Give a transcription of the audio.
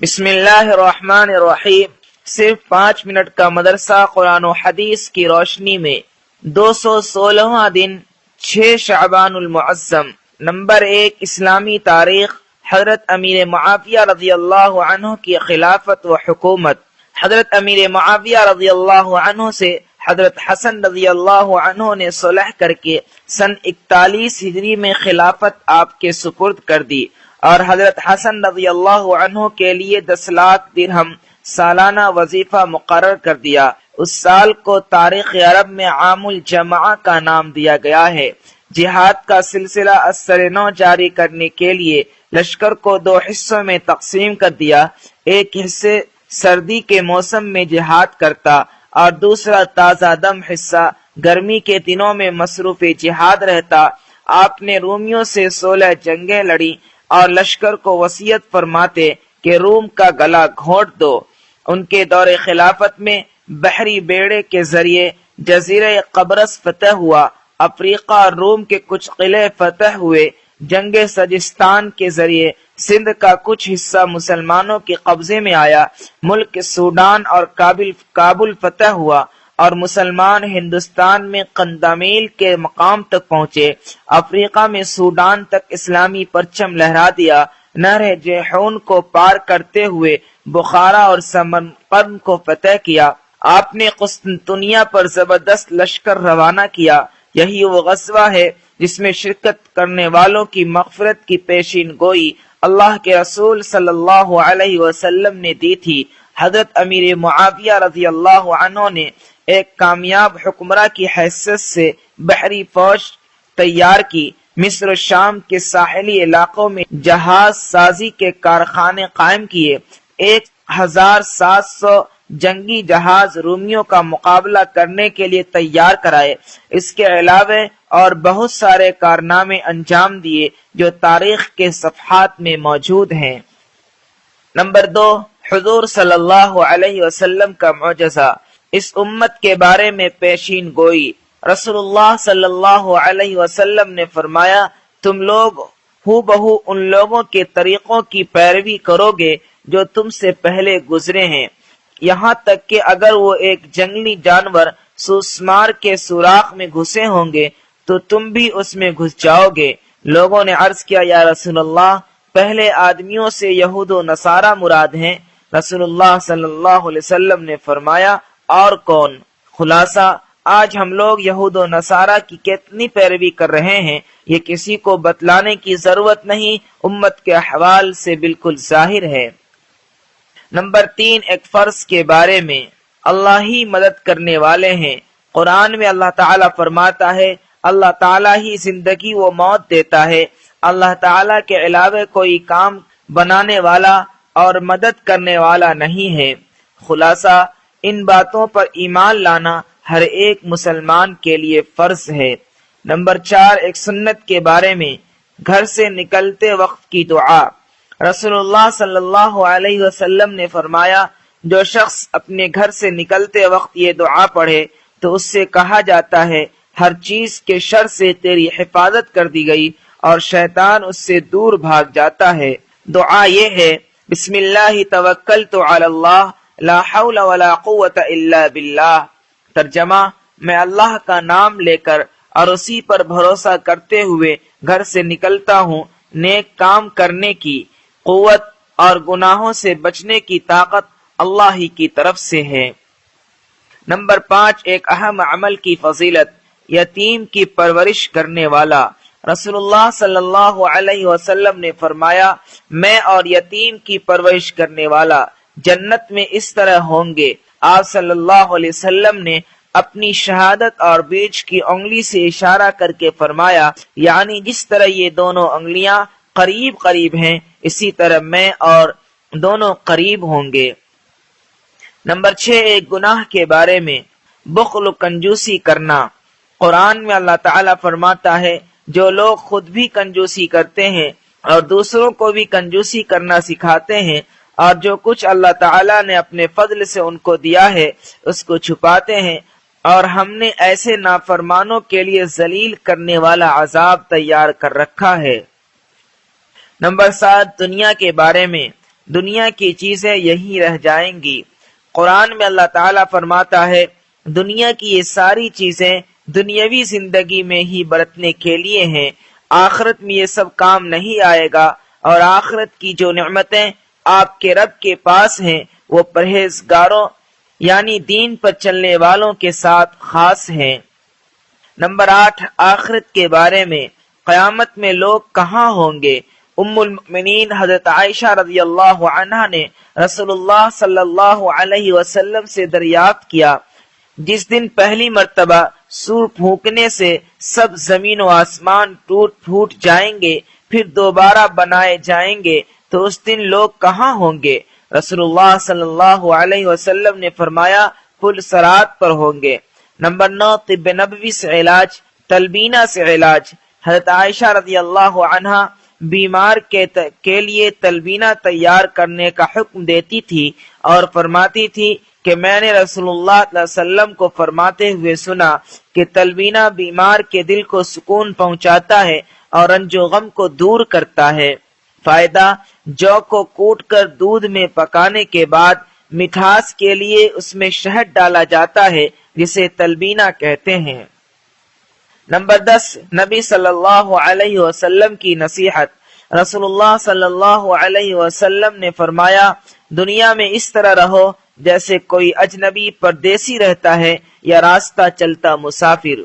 بسم اللہ الرحمن الرحیم۔ صرف 5 منٹ کا مدرسہ قرآن و حدیث کی روشنی میں 216واں دن 6 شعبان المعظم۔ نمبر 1، اسلامی تاریخ۔ حضرت امیر معاویہ رضی اللہ عنہ کی خلافت و حکومت۔ حضرت امیر معاویہ رضی اللہ عنہ سے حضرت حسن رضی اللہ عنہ نے صلح کر کے سن 41 ہجری میں خلافت آپ کے سپرد کر دی اور حضرت حسن رضی اللہ عنہ کے لیے 10 لاکھ درہم سالانہ وظیفہ مقرر کر دیا۔ اس سال کو تاریخ عرب میں عام الجمعہ کا نام دیا گیا ہے۔ جہاد کا سلسلہ اثر نو جاری کرنے کے لیے لشکر کو 2 حصوں میں تقسیم کر دیا۔ ایک حصے سردی کے موسم میں جہاد کرتا اور دوسرا تازہ دم حصہ گرمی کے دنوں میں مصروف جہاد رہتا۔ آپ نے رومیوں سے 16 جنگیں لڑی اور لشکر کو وصیت فرماتے کہ روم کا گلا گھونٹ دو۔ ان کے دور خلافت میں بحری بیڑے کے ذریعے جزیرہ قبرص فتح ہوا، افریقہ اور روم کے کچھ قلعے فتح ہوئے، جنگ سجستان کے ذریعے سندھ کا کچھ حصہ مسلمانوں کے قبضے میں آیا، ملک سوڈان اور کابل فتح ہوا اور مسلمان ہندوستان میں قندمیل کے مقام تک پہنچے۔ افریقہ میں سوڈان تک اسلامی پرچم لہرا دیا۔ نہر جیحون کو پار کرتے ہوئے بخارا اور سمرقند کو فتح کیا۔ آپ نے قسطنطنیہ پر زبردست لشکر روانہ کیا۔ یہی وہ غزوہ ہے جس میں شرکت کرنے والوں کی مغفرت کی پیشین گوئی اللہ کے رسول صلی اللہ علیہ وسلم نے دی تھی۔ حضرت امیر معاویہ رضی اللہ عنہ نے ایک کامیاب حکمراں کی حیثیت سے بحری فوج تیار کی، مصر و شام کے ساحلی علاقوں میں جہاز سازی کے کارخانے قائم کیے، 1700 جنگی جہاز رومیوں کا مقابلہ کرنے کے لیے تیار کرائے۔ اس کے علاوہ اور بہت سارے کارنامے انجام دیے جو تاریخ کے صفحات میں موجود ہیں۔ نمبر 2، حضور صلی اللہ علیہ وسلم کا معجزہ۔ اس امت کے بارے میں پیشین گوئی۔ رسول اللہ صلی اللہ علیہ وسلم نے فرمایا، تم لوگ ہو بہو ان لوگوں کے طریقوں کی پیروی کرو گے جو تم سے پہلے گزرے ہیں، یہاں تک کہ اگر وہ ایک جنگلی جانور سوسمار کے سوراخ میں گھسے ہوں گے تو تم بھی اس میں گھس جاؤ گے۔ لوگوں نے عرض کیا، یا رسول اللہ، پہلے آدمیوں سے یہود و نصارہ مراد ہیں؟ رسول اللہ صلی اللہ علیہ وسلم نے فرمایا، اور کون؟ خلاصہ، آج ہم لوگ یہود و نصارہ کی کتنی پیروی کر رہے ہیں، یہ کسی کو بتلانے کی ضرورت نہیں، امت کے احوال سے بالکل ظاہر ہے۔ نمبر 3، ایک فرض کے بارے میں۔ اللہ ہی مدد کرنے والے ہیں۔ قرآن میں اللہ تعالیٰ فرماتا ہے، اللہ تعالیٰ ہی زندگی و موت دیتا ہے، اللہ تعالیٰ کے علاوہ کوئی کام بنانے والا اور مدد کرنے والا نہیں ہے۔ خلاصہ، ان باتوں پر ایمان لانا ہر ایک مسلمان کے لیے فرض ہے۔ نمبر 4، ایک سنت کے بارے میں۔ گھر سے نکلتے وقت کی دعا۔ رسول اللہ صلی اللہ علیہ وسلم نے فرمایا، جو شخص اپنے گھر سے نکلتے وقت یہ دعا پڑھے تو اس سے کہا جاتا ہے ہر چیز کے شر سے تیری حفاظت کر دی گئی اور شیطان اس سے دور بھاگ جاتا ہے۔ دعا یہ ہے، بسم اللہ توکلت علی اللہ لا حول ولا قوت الا باللہ۔ ترجمہ، میں اللہ کا نام لے کر اور اسی پر بھروسہ کرتے ہوئے گھر سے نکلتا ہوں، نیک کام کرنے کی قوت اور گناہوں سے بچنے کی طاقت اللہ ہی کی طرف سے ہے۔ نمبر 5، ایک اہم عمل کی فضیلت۔ یتیم کی پرورش کرنے والا۔ رسول اللہ صلی اللہ علیہ وسلم نے فرمایا، میں اور یتیم کی پرورش کرنے والا جنت میں اس طرح ہوں گے۔ آپ صلی اللہ علیہ وسلم نے اپنی شہادت اور بیچ کی انگلی سے اشارہ کر کے فرمایا، یعنی جس طرح یہ دونوں انگلیاں قریب قریب ہیں اسی طرح میں اور دونوں قریب ہوں گے۔ نمبر 6، ایک گناہ کے بارے میں۔ بخل و کنجوسی کرنا۔ قرآن میں اللہ تعالیٰ فرماتا ہے، جو لوگ خود بھی کنجوسی کرتے ہیں اور دوسروں کو بھی کنجوسی کرنا سکھاتے ہیں اور جو کچھ اللہ تعالیٰ نے اپنے فضل سے ان کو دیا ہے اس کو چھپاتے ہیں، اور ہم نے ایسے نافرمانوں کے لیے ذلیل کرنے والا عذاب تیار کر رکھا ہے۔ نمبر 7، دنیا کے بارے میں۔ دنیا کی چیزیں یہی رہ جائیں گی۔ قرآن میں اللہ تعالیٰ فرماتا ہے دنیا کی یہ ساری چیزیں دنیاوی زندگی میں ہی برتنے کے لیے ہیں، آخرت میں یہ سب کام نہیں آئے گا، اور آخرت کی جو نعمتیں آپ کے رب کے پاس ہیں وہ پرہیزگاروں یعنی دین پر چلنے والوں کے ساتھ خاص ہیں۔ نمبر 8، آخرت کے بارے میں، قیامت میں لوگ کہاں ہوں گے؟ ام المؤمنین حضرت عائشہ رضی اللہ عنہا نے رسول اللہ صلی اللہ علیہ وسلم سے دریافت کیا جس دن پہلی مرتبہ سور پھونکنے سے سب زمین و آسمان ٹوٹ پھوٹ جائیں گے پھر دوبارہ بنائے جائیں گے تو اس دن لوگ کہاں ہوں گے؟ رسول اللہ صلی اللہ علیہ وسلم نے فرمایا پل صراط پر ہوں گے۔ نمبر 9، طب نبوی سے علاج، تلبینہ سے علاج۔ حضرت عائشہ رضی اللہ عنہا بیمار کے لیے تلبینہ تیار کرنے کا حکم دیتی تھی اور فرماتی تھی کہ میں نے رسول اللہ صلی اللہ علیہ وسلم کو فرماتے ہوئے سنا کہ تلبینہ بیمار کے دل کو سکون پہنچاتا ہے اور رنج و غم کو دور کرتا ہے۔ فائدہ، جو کو کوٹ کر دودھ میں پکانے کے بعد مٹھاس کے لیے اس میں شہد ڈالا جاتا ہے جسے تلبینہ کہتے ہیں۔ نمبر 10، نبی صلی اللہ علیہ وسلم کی نصیحت۔ رسول اللہ صلی اللہ علیہ وسلم نے فرمایا دنیا میں اس طرح رہو جیسے کوئی اجنبی پردیسی رہتا ہے یا راستہ چلتا مسافر۔